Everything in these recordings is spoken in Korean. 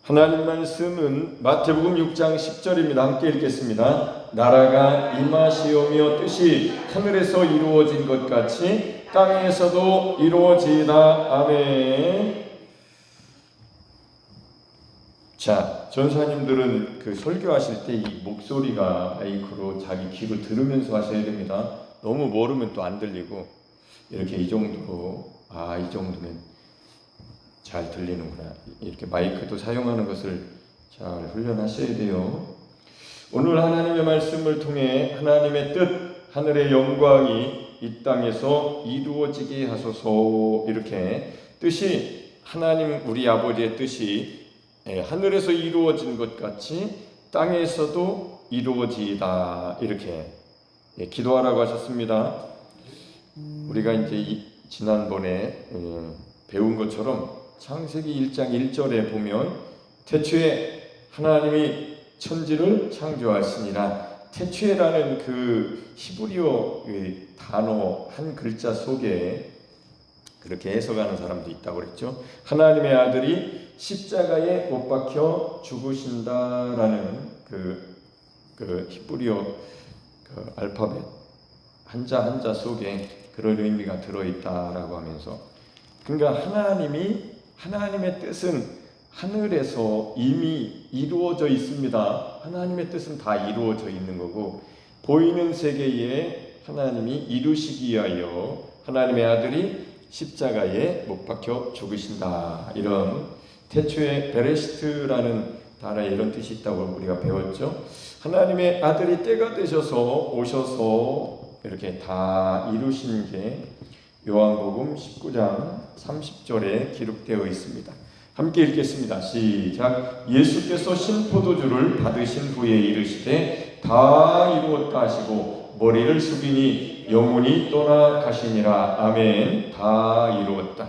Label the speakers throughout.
Speaker 1: 하나님 말씀은 마태복음 6장 10절입니다. 함께 읽겠습니다. 나라가 임하시오며 뜻이 하늘에서 이루어진 것 같이 땅에서도 이루어지이다. 아멘. 자, 전사님들은 그 설교하실 때 이 목소리가 마이크로 자기 귀로 들으면서 하셔야 됩니다. 너무 모르면 또 안 들리고 이렇게 이 정도로 이 정도면 잘 들리는구나. 이렇게 마이크도 사용하는 것을 잘 훈련하셔야 돼요. 오늘 하나님의 말씀을 통해 하나님의 뜻, 하늘의 영광이 이 땅에서 이루어지게 하소서. 이렇게 뜻이 하나님 우리 아버지의 뜻이 하늘에서 이루어진 것 같이 땅에서도 이루어지이다. 이렇게 기도하라고 하셨습니다. 우리가 이제 지난번에 배운 것처럼 창세기 1장 1절에 보면 태초에 하나님이 천지를 창조하시니라. 태초에라는 그 히브리어 단어 한 글자 속에 그렇게 해석하는 사람도 있다고 그랬죠. 하나님의 아들이 십자가에 못 박혀 죽으신다라는 그 히브리어 그 알파벳 한자 한자 속에 그런 의미가 들어있다라고 하면서, 그러니까 하나님의 뜻은 하늘에서 이미 이루어져 있습니다. 하나님의 뜻은 다 이루어져 있는 거고, 보이는 세계에 하나님이 이루시기 위하여 하나님의 아들이 십자가에 못 박혀 죽으신다. 이런 태초에 베레시트라는 단어에 이런 뜻이 있다고 우리가 배웠죠. 하나님의 아들이 때가 되셔서 오셔서 이렇게 다 이루신 게 요한복음 19장 30절에 기록되어 있습니다. 함께 읽겠습니다. 시작. 예수께서 신포도주를 받으신 후에 이르시되 다 이루었다 하시고 머리를 숙이니 영혼이 떠나가시니라. 아멘. 다 이루었다.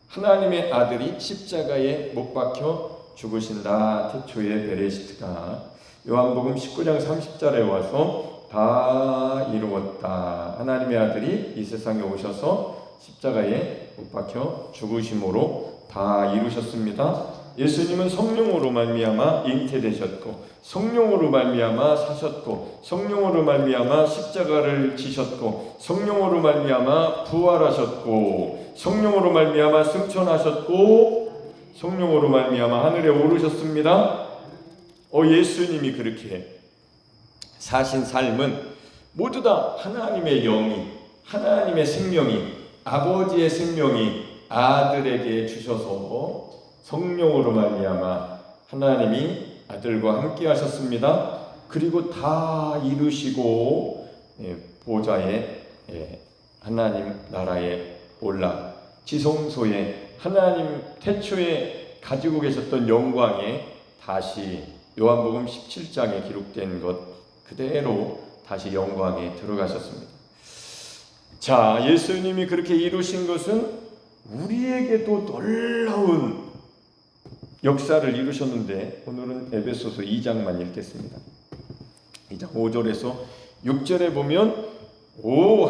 Speaker 1: 하나님의 아들이 십자가에 못 박혀 죽으신다. 태초의 베레시트가 요한복음 19장 30절에 와서 다 이루었다. 하나님의 아들이 이 세상에 오셔서 십자가에 못 박혀 죽으심으로 다 이루셨습니다. 예수님은 성령으로 말미암아 잉태되셨고, 성령으로 말미암아 사셨고, 성령으로 말미암아 십자가를 지셨고, 성령으로 말미암아 부활하셨고, 성령으로 말미암아 승천하셨고, 성령으로 말미암아 하늘에 오르셨습니다. 예수님이 그렇게 사신 삶은 모두 다 하나님의 영이, 하나님의 생명이, 아버지의 생명이 아들에게 주셔서 성령으로 말미암아 하나님이 아들과 함께 하셨습니다. 그리고 다 이루시고 보좌에 하나님 나라에 올라 지성소에 하나님 태초에 가지고 계셨던 영광에 다시 요한복음 17장에 기록된 것 그대로 다시 영광에 들어가셨습니다. 자, 예수님이 그렇게 이루신 것은 우리에게도 놀라운 역사를 이루셨는데, 오늘은 에베소서 2장만 읽겠습니다. 2장 5절에서 6절에 보면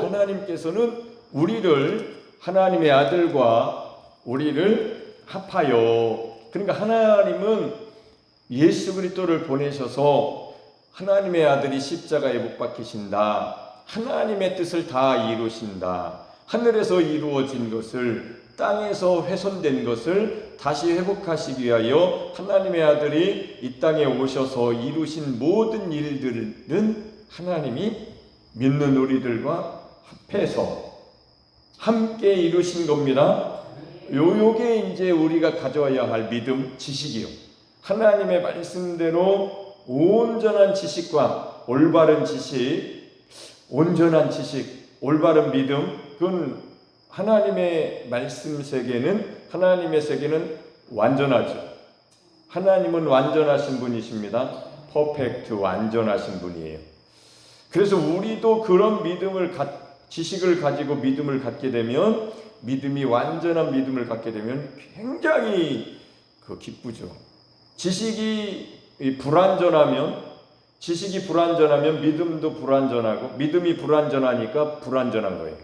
Speaker 1: 하나님께서는 우리를 하나님의 아들과 우리를 합하여, 그러니까 하나님은 예수 그리스도를 보내셔서 하나님의 아들이 십자가에 못 박히신다. 하나님의 뜻을 다 이루신다. 하늘에서 이루어진 것을, 땅에서 훼손된 것을 다시 회복하시기 위하여 하나님의 아들이 이 땅에 오셔서 이루신 모든 일들은 하나님이 믿는 우리들과 합해서 함께 이루신 겁니다. 요게 이제 우리가 가져야 할 믿음, 지식이요. 하나님의 말씀대로 온전한 지식과 올바른 지식, 온전한 지식, 올바른 믿음, 그건 하나님의 말씀 세계는, 하나님의 세계는 완전하죠. 하나님은 완전하신 분이십니다. 퍼펙트, 완전하신 분이에요. 그래서 우리도 그런 믿음을, 지식을 가지고 믿음을 갖게 되면, 믿음이 완전한 믿음을 갖게 되면 굉장히 기쁘죠. 지식이 불완전하면 믿음도 불완전하고, 믿음이 불완전하니까 불완전한 거예요.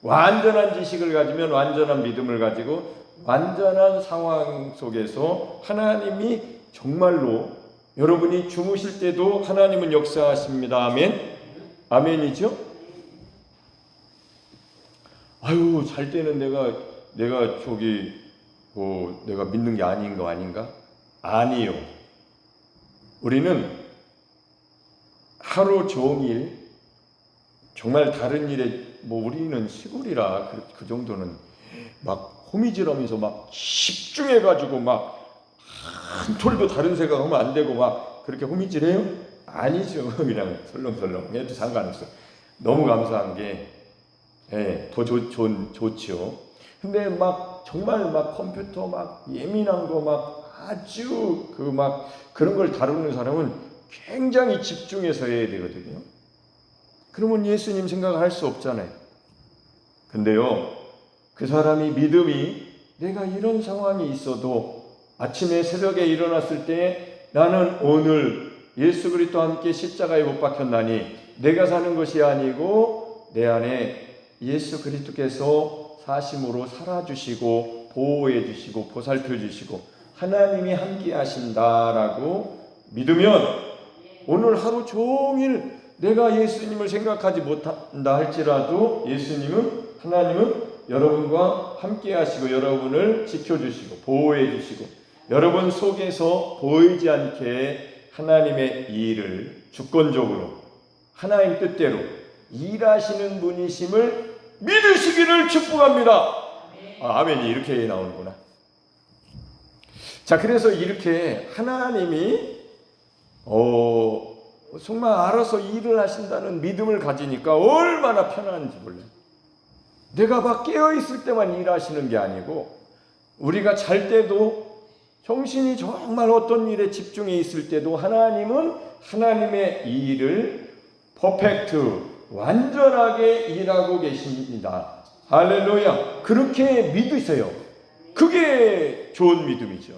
Speaker 1: 완전한 지식을 가지면 완전한 믿음을 가지고, 완전한 상황 속에서 하나님이 정말로 여러분이 주무실 때도 하나님은 역사하십니다. 아멘. 아멘이죠? 아유, 잘 때는 내가 내가 믿는 게 아닌 거 아닌가? 아니요. 우리는 하루 종일 정말 다른 일에 우리는 시골이라 그 정도는 막 호미질하면서 막 집중해가지고 막 한 톨도 다른 생각하면 안 되고 막 그렇게 호미질해요? 아니죠. 그냥 설렁설렁 해도 상관없어요. 너무 감사한 게 더 좋죠. 근데 막 정말 막 컴퓨터 막 예민한 거 막 아주 그런 걸 다루는 사람은 굉장히 집중해서 해야 되거든요. 그러면 예수님 생각을 할 수 없잖아요. 근데요, 그 사람이 믿음이 내가 이런 상황이 있어도 아침에 새벽에 일어났을 때 나는 오늘 예수 그리스도와 함께 십자가에 못 박혔나니 내가 사는 것이 아니고 내 안에 예수 그리스도께서 사심으로 살아주시고 보호해주시고 보살펴주시고 하나님이 함께 하신다라고 믿으면 오늘 하루 종일 내가 예수님을 생각하지 못한다 할지라도 하나님은 여러분과 함께 하시고 여러분을 지켜주시고 보호해주시고 여러분 속에서 보이지 않게 하나님의 일을 주권적으로 하나님 뜻대로 일하시는 분이심을 믿으시기를 축복합니다. 아멘이 이렇게 나오는구나. 자, 그래서 이렇게 하나님이 정말 알아서 일을 하신다는 믿음을 가지니까 얼마나 편안한지 몰라요. 내가 막 깨어있을 때만 일하시는 게 아니고 우리가 잘 때도 정신이 정말 어떤 일에 집중해 있을 때도 하나님은 하나님의 일을 퍼펙트 완전하게 일하고 계십니다. 할렐루야. 그렇게 믿으세요. 그게 좋은 믿음이죠.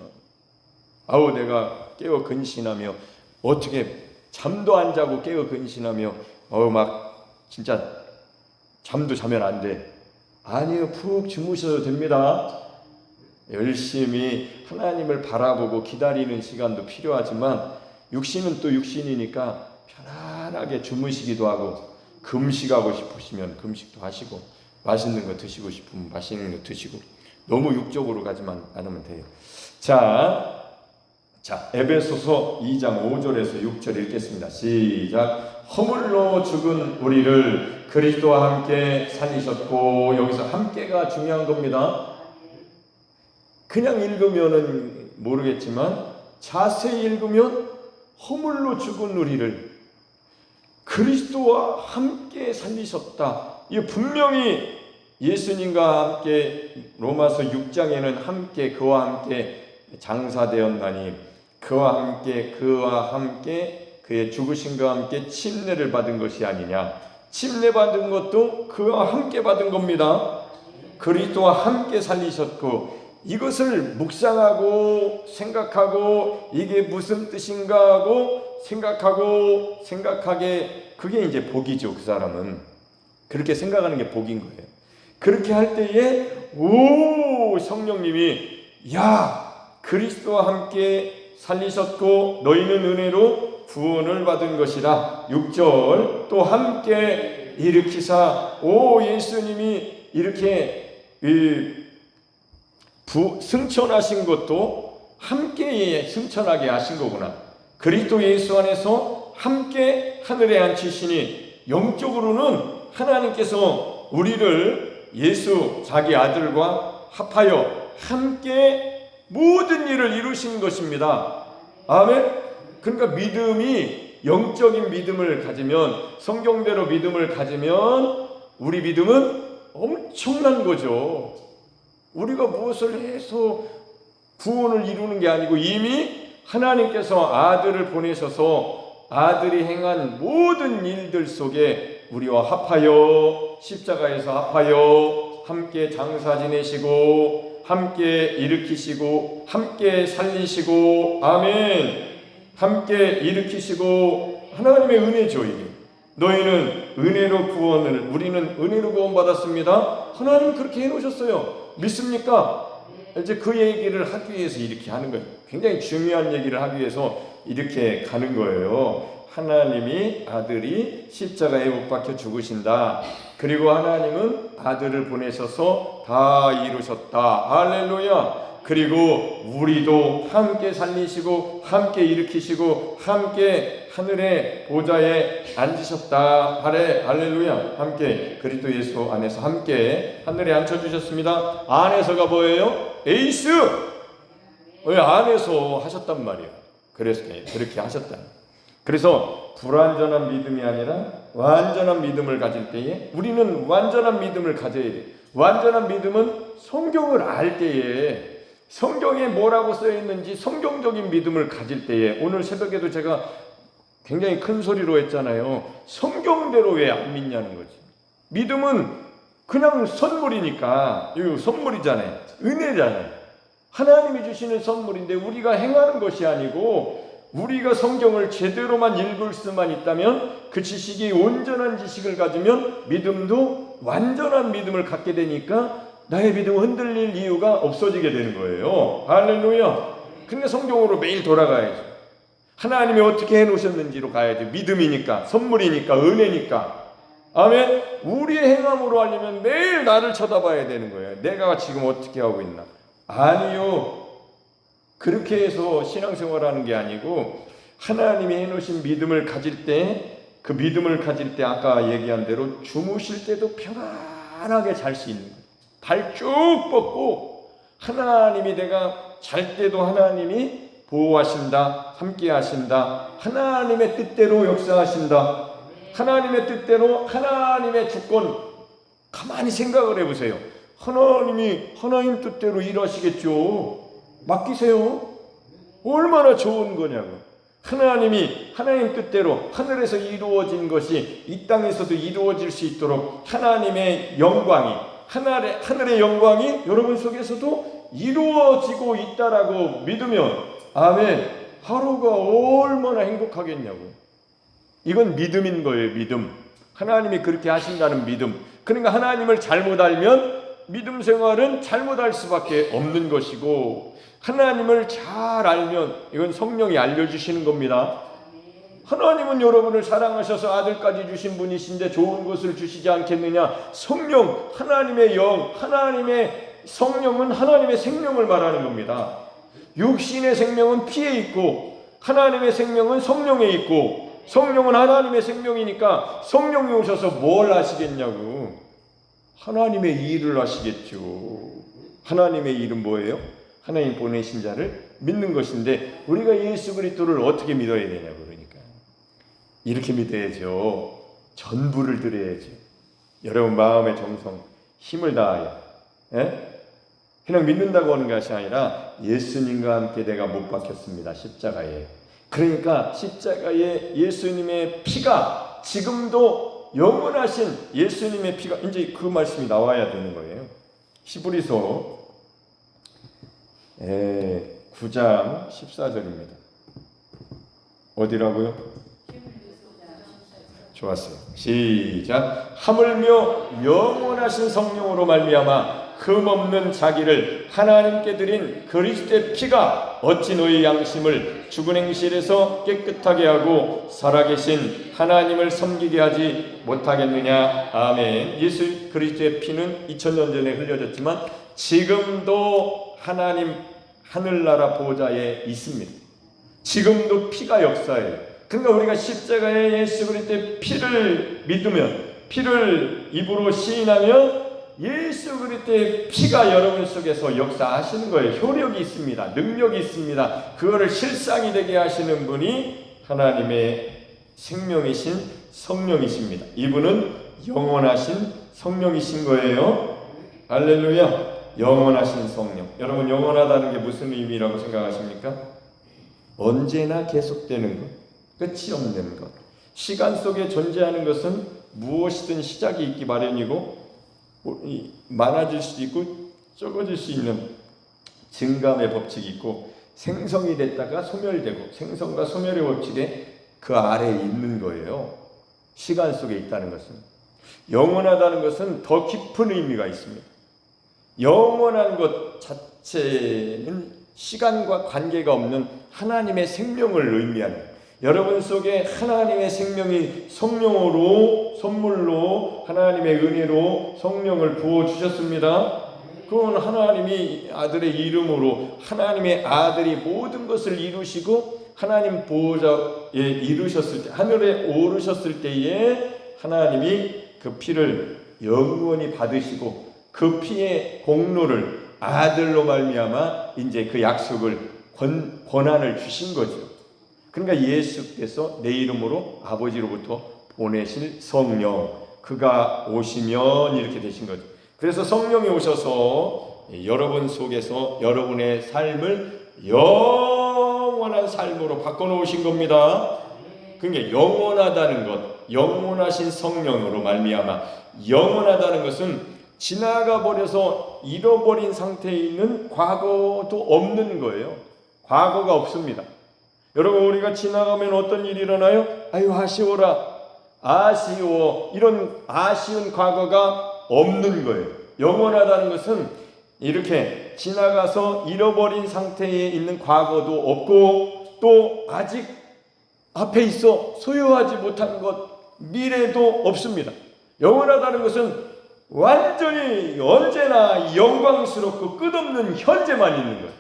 Speaker 1: 내가 깨어 근신하며 어떻게 잠도 안 자고 깨어 근신하며 막 진짜 잠도 자면 안 돼. 아니요, 푹 주무셔도 됩니다. 열심히 하나님을 바라보고 기다리는 시간도 필요하지만 육신은 또 육신이니까 편안하게 주무시기도 하고 금식하고 싶으시면 금식도 하시고 맛있는 거 드시고 싶으면 맛있는 거 드시고 너무 육적으로 가지만 않으면 돼요. 자, 에베소서 2장 5절에서 6절 읽겠습니다. 시작. 허물로 죽은 우리를 그리스도와 함께 살리셨고, 여기서 함께가 중요한 겁니다. 그냥 읽으면은 모르겠지만 자세히 읽으면 허물로 죽은 우리를 그리스도와 함께 살리셨다. 이게 분명히 예수님과 함께 로마서 6장에는 함께 그와 함께 장사되었나니 그와 함께 그의 죽으심과 함께 침례를 받은 것이 아니냐. 침례 받은 것도 그와 함께 받은 겁니다. 그리스도와 함께 살리셨고, 이것을 묵상하고 생각하고 이게 무슨 뜻인가 하고 생각하게 그게 이제 복이죠. 그 사람은 그렇게 생각하는 게 복인 거예요. 그렇게 할 때에 성령님이 그리스도와 함께 살리셨고 너희는 은혜로 구원을 받은 것이라. 6절 또 함께 일으키사. 예수님이 이렇게 승천하신 것도 함께 승천하게 하신 거구나. 그리스도 예수 안에서 함께 하늘에 앉히시니 영적으로는 하나님께서 우리를 예수 자기 아들과 합하여 함께 모든 일을 이루신 것입니다. 아멘. 그러니까 믿음이 영적인 믿음을 가지면, 성경대로 믿음을 가지면 우리 믿음은 엄청난 거죠. 우리가 무엇을 해서 구원을 이루는 게 아니고 이미 하나님께서 아들을 보내셔서 아들이 행한 모든 일들 속에 우리와 합하여 십자가에서 합하여 함께 장사 지내시고 함께 일으키시고 함께 살리시고, 아멘, 함께 일으키시고, 하나님의 은혜죠. 이게 너희는 은혜로 구원을, 우리는 은혜로 구원받았습니다. 하나님 그렇게 해놓으셨어요. 믿습니까? 이제 그 얘기를 하기 위해서 이렇게 하는 거예요. 굉장히 중요한 얘기를 하기 위해서 이렇게 가는 거예요. 하나님이 아들이 십자가에 못 박혀 죽으신다. 그리고 하나님은 아들을 보내셔서 다 이루셨다. 할렐루야. 그리고 우리도 함께 살리시고 함께 일으키시고 함께 하늘의 보좌에 앉으셨다. 할렐루야. 함께 그리스도 예수 안에서 함께 하늘에 앉혀주셨습니다. 안에서가 뭐예요? 에이스. 왜 안에서 하셨단 말이에요. 그래서 그렇게 하셨다. 그래서 불완전한 믿음이 아니라 완전한 믿음을 가질 때에 우리는 완전한 믿음을 가져야 돼요. 완전한 믿음은 성경을 알 때에 성경에 뭐라고 쓰여 있는지 성경적인 믿음을 가질 때에 오늘 새벽에도 제가 굉장히 큰 소리로 했잖아요. 성경대로 왜 안 믿냐는 거지. 믿음은 그냥 선물이니까 이거 선물이잖아요. 은혜잖아요. 하나님이 주시는 선물인데 우리가 행하는 것이 아니고 우리가 성경을 제대로만 읽을 수만 있다면 그 지식이 온전한 지식을 가지면 믿음도 완전한 믿음을 갖게 되니까 나의 믿음은 흔들릴 이유가 없어지게 되는 거예요. 할렐루야. 근데 성경으로 매일 돌아가야죠. 하나님이 어떻게 해놓으셨는지로 가야죠. 믿음이니까, 선물이니까, 은혜니까. 아멘. 우리의 행함으로 하려면 매일 나를 쳐다봐야 되는 거예요. 내가 지금 어떻게 하고 있나. 아니요. 그렇게 해서 신앙생활하는 게 아니고 하나님이 해놓으신 믿음을 가질 때 그 믿음을 가질 때 아까 얘기한 대로 주무실 때도 편안하게 잘 수 있는 거예요. 발 쭉 뻗고 하나님이 내가 잘 때도 하나님이 보호하신다. 함께 하신다. 하나님의 뜻대로 역사하신다. 하나님의 뜻대로 하나님의 주권 가만히 생각을 해보세요. 하나님이 하나님 뜻대로 일하시겠죠. 맡기세요. 얼마나 좋은 거냐고. 하나님이 하나님 뜻대로 하늘에서 이루어진 것이 이 땅에서도 이루어질 수 있도록 하나님의 영광이 하늘의 영광이 여러분 속에서도 이루어지고 있다라고 믿으면 아멘. 하루가 얼마나 행복하겠냐고. 이건 믿음인 거예요. 믿음. 하나님이 그렇게 하신다는 믿음. 그러니까 하나님을 잘못 알면 믿음 생활은 잘못할 수밖에 없는 것이고 하나님을 잘 알면 이건 성령이 알려주시는 겁니다. 하나님은 여러분을 사랑하셔서 아들까지 주신 분이신데 좋은 것을 주시지 않겠느냐. 성령, 하나님의 영, 하나님의 성령은 하나님의 생명을 말하는 겁니다. 육신의 생명은 피에 있고 하나님의 생명은 성령에 있고 성령은 하나님의 생명이니까 성령이 오셔서 뭘 하시겠냐고. 하나님의 일을 하시겠죠. 하나님의 일은 뭐예요? 하나님 보내신 자를 믿는 것인데 우리가 예수 그리스도를 어떻게 믿어야 되냐고. 그러니까 이렇게 믿어야죠. 전부를 드려야죠. 여러분 마음의 정성, 힘을 다하여 그냥 믿는다고 하는 것이 아니라 예수님과 함께 내가 못 박혔습니다. 십자가에. 그러니까 십자가에 예수님의 피가 지금도 영원하신 예수님의 피가 이제 그 말씀이 나와야 되는 거예요. 히브리서 9장 14절입니다. 어디라고요? 좋았어요. 시작. 하물며 영원하신 성령으로 말미암아 흠없는 자기를 하나님께 드린 그리스도의 피가 어찌 너희 양심을 죽은 행실에서 깨끗하게 하고 살아계신 하나님을 섬기게 하지 못하겠느냐. 아멘. 예수 그리스도의 피는 2000년 전에 흘려졌지만 지금도 하나님 하늘나라 보좌에 있습니다. 지금도 피가 역사해요. 그러니까 우리가 십자가에 예수 그리스도의 피를 믿으면, 피를 입으로 시인하면 예수 그리스도의 피가 여러분 속에서 역사하시는 거예요. 효력이 있습니다. 능력이 있습니다. 그거를 실상이 되게 하시는 분이 하나님의 생명이신 성령이십니다. 이분은 영원하신 성령이신 거예요. 할렐루야. 영원하신 성령. 여러분 영원하다는 게 무슨 의미라고 생각하십니까? 언제나 계속되는 것, 끝이 없는 것. 시간 속에 존재하는 것은 무엇이든 시작이 있기 마련이고 많아질 수도 있고 적어질 수 있는 증감의 법칙이 있고 생성이 됐다가 소멸되고 생성과 소멸의 법칙에 그 아래에 있는 거예요. 시간 속에 있다는 것은. 영원하다는 것은 더 깊은 의미가 있습니다. 영원한 것, 것 자체는 시간과 관계가 없는 하나님의 생명을 의미하는, 여러분 속에 하나님의 생명이 성령으로, 선물로, 하나님의 은혜로 성령을 부어주셨습니다. 그건 하나님이 아들의 이름으로, 하나님의 아들이 모든 것을 이루시고 하나님 보호자에 이르셨을 때, 하늘에 오르셨을 때에 하나님이 그 피를 영원히 받으시고 그 피의 공로를 아들로 말미암아 이제 그 약속을 권한을 주신 거죠. 그러니까 예수께서 내 이름으로 아버지로부터 보내실 성령, 그가 오시면 이렇게 되신 거죠. 그래서 성령이 오셔서 여러분 속에서 여러분의 삶을 영원한 삶으로 바꿔놓으신 겁니다. 그러니까 영원하다는 것, 영원하신 성령으로 말미암아, 영원하다는 것은 지나가 버려서 잃어버린 상태에 있는 과거도 없는 거예요. 과거가 없습니다. 여러분, 우리가 지나가면 어떤 일이 일어나요? 아유, 아쉬워라, 아쉬워, 이런 아쉬운 과거가 없는 거예요. 영원하다는 것은 이렇게 지나가서 잃어버린 상태에 있는 과거도 없고, 또 아직 앞에 있어 소유하지 못한 것, 미래도 없습니다. 영원하다는 것은 완전히 언제나 영광스럽고 끝없는 현재만 있는 거예요.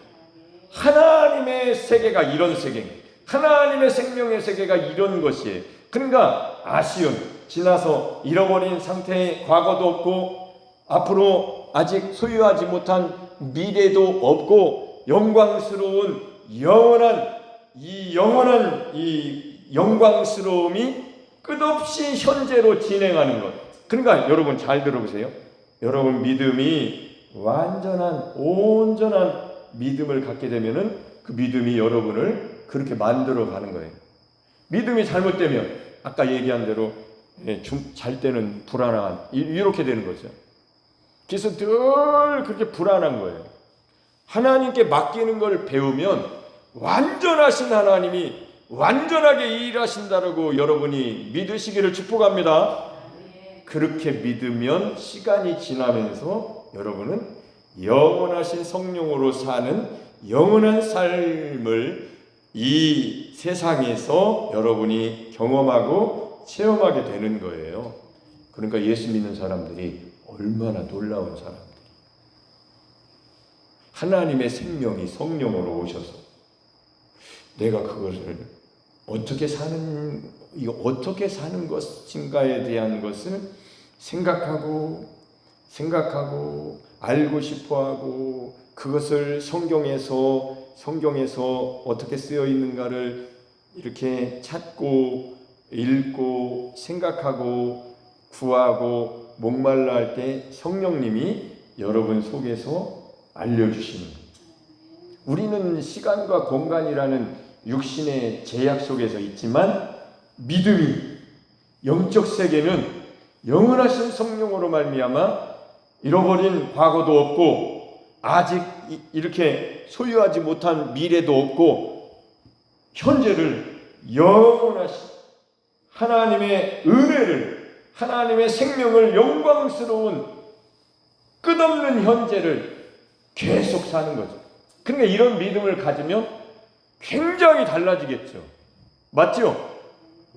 Speaker 1: 하나님의 세계가 이런 세계입니다. 하나님의 생명의 세계가 이런 것이에요. 그러니까 아쉬운, 지나서 잃어버린 상태의 과거도 없고 앞으로 아직 소유하지 못한 미래도 없고 영광스러운 영원한 이 영광스러움이 끝없이 현재로 진행하는 것. 그러니까 여러분 잘 들어보세요. 여러분 믿음이 완전한 온전한 믿음을 갖게 되면은 그 믿음이 여러분을 그렇게 만들어 가는 거예요. 믿음이 잘못되면 아까 얘기한 대로 잘 때는 불안한, 이렇게 되는 거죠. 그래서 늘 그렇게 불안한 거예요. 하나님께 맡기는 걸 배우면 완전하신 하나님이 완전하게 일하신다라고 여러분이 믿으시기를 축복합니다. 그렇게 믿으면 시간이 지나면서 여러분은 영원하신 성령으로 사는 영원한 삶을 이 세상에서 여러분이 경험하고 체험하게 되는 거예요. 그러니까 예수 믿는 사람들이 얼마나 놀라운 사람들. 하나님의 생명이 성령으로 오셔서 내가 그것을 어떻게 사는 것인가에 대한 것을 생각하고 알고 싶어하고 그것을 성경에서 어떻게 쓰여 있는가를 이렇게 찾고 읽고 생각하고 구하고 목말라 할 때 성령님이 여러분 속에서 알려주시는 거예요. 우리는 시간과 공간이라는 육신의 제약 속에서 있지만 믿음이, 영적 세계는 영원하신 성령으로 말미암아 잃어버린 과거도 없고 아직 이렇게 소유하지 못한 미래도 없고 현재를 영원하신 하나님의 은혜를, 하나님의 생명을, 영광스러운 끝없는 현재를 계속 사는 거죠. 그러니까 이런 믿음을 가지면 굉장히 달라지겠죠. 맞죠?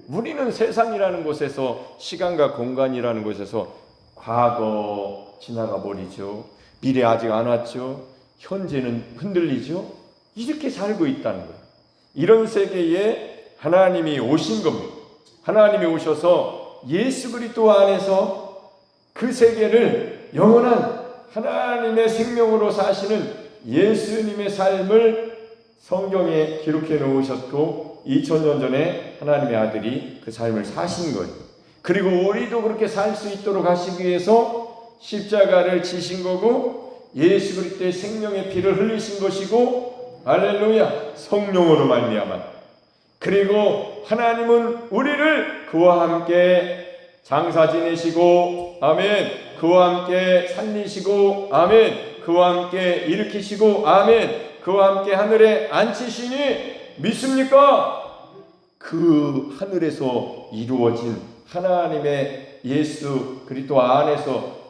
Speaker 1: 우리는 세상이라는 곳에서, 시간과 공간이라는 곳에서 과거 지나가 버리죠. 미래 아직 안 왔죠. 현재는 흔들리죠. 이렇게 살고 있다는 거예요. 이런 세계에 하나님이 오신 겁니다. 하나님이 오셔서 예수 그리스도 안에서 그 세계를 영원한 하나님의 생명으로 사시는 예수님의 삶을 성경에 기록해 놓으셨고 2000년 전에 하나님의 아들이 그 삶을 사신 거예요. 그리고 우리도 그렇게 살 수 있도록 하시기 위해서 십자가를 지신 거고 예수 그리스도의 생명의 피를 흘리신 것이고, 할렐루야, 성령으로 말미암아. 그리고 하나님은 우리를 그와 함께 장사 지내시고, 아멘, 그와 함께 살리시고, 아멘, 그와 함께 일으키시고, 아멘, 그와 함께 하늘에 앉히시니 믿습니까? 그 하늘에서 이루어진 하나님의 예수 그리스도 안에서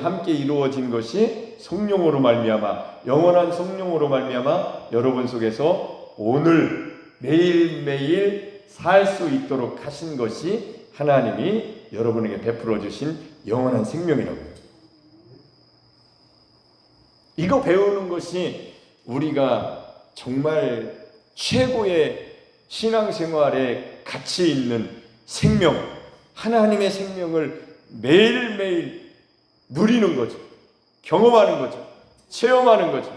Speaker 1: 함께 이루어진 것이 성령으로 말미암아, 영원한 성령으로 말미암아 여러분 속에서 오늘 매일매일 살 수 있도록 하신 것이 하나님이 여러분에게 베풀어 주신 영원한 생명이라고요. 이거 배우는 것이 우리가 정말 최고의 신앙생활에 가치 있는 생명, 하나님의 생명을 매일매일 누리는 거죠. 경험하는 거죠. 체험하는 거죠.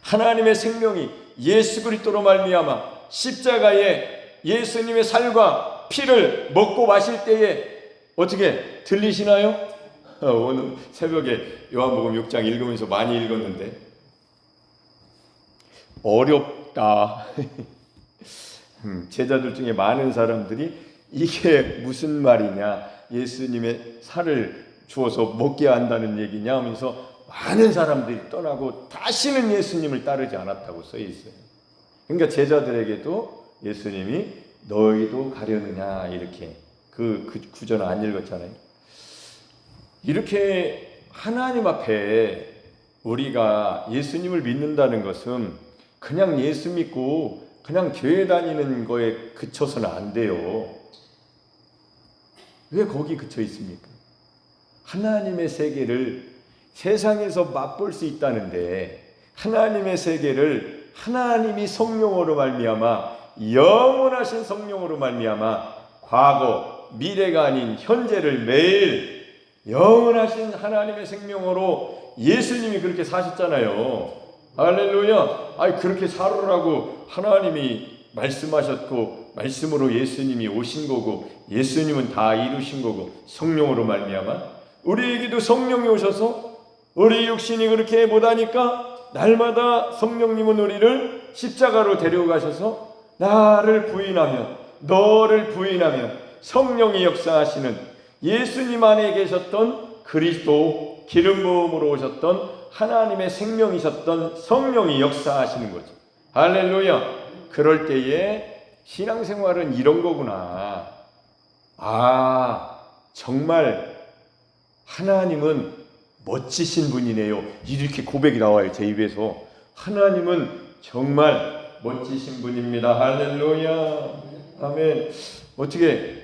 Speaker 1: 하나님의 생명이 예수 그리스도로 말미암아 십자가에 예수님의 살과 피를 먹고 마실 때에 어떻게 들리시나요? 오늘 새벽에 요한복음 6장 읽으면서 많이 읽었는데 어렵다. 제자들 중에 많은 사람들이 이게 무슨 말이냐, 예수님의 살을 주어서 먹게 한다는 얘기냐 하면서 많은 사람들이 떠나고 다시는 예수님을 따르지 않았다고 써 있어요. 그러니까 제자들에게도 예수님이 너희도 가려느냐 이렇게 그 구절은 안 읽었잖아요. 이렇게 하나님 앞에 우리가 예수님을 믿는다는 것은 그냥 예수 믿고 그냥 교회 다니는 거에 그쳐서는 안 돼요. 왜 거기 그쳐 있습니까? 하나님의 세계를 세상에서 맛볼 수 있다는데, 하나님의 세계를 하나님이 성령으로 말미암아, 영원하신 성령으로 말미암아 과거 미래가 아닌 현재를 매일 영원하신 하나님의 생명으로 예수님이 그렇게 사셨잖아요. 할렐루야. 그렇게 살으라고 하나님이 말씀하셨고, 말씀으로 예수님이 오신 거고, 예수님은 다 이루신 거고, 성령으로 말미암아 우리에게도 성령이 오셔서 우리 육신이 그렇게 못하니까 날마다 성령님은 우리를 십자가로 데려가셔서 나를 부인하면, 너를 부인하면 성령이 역사하시는, 예수님 안에 계셨던 그리스도 기름 부음으로 오셨던 하나님의 생명이셨던 성령이 역사하시는 거죠. 할렐루야. 그럴 때에 신앙생활은 이런 거구나. 정말 하나님은 멋지신 분이네요. 이렇게 고백이 나와요, 제 입에서. 하나님은 정말 멋지신 분입니다. 할렐루야. 아멘. 어떻게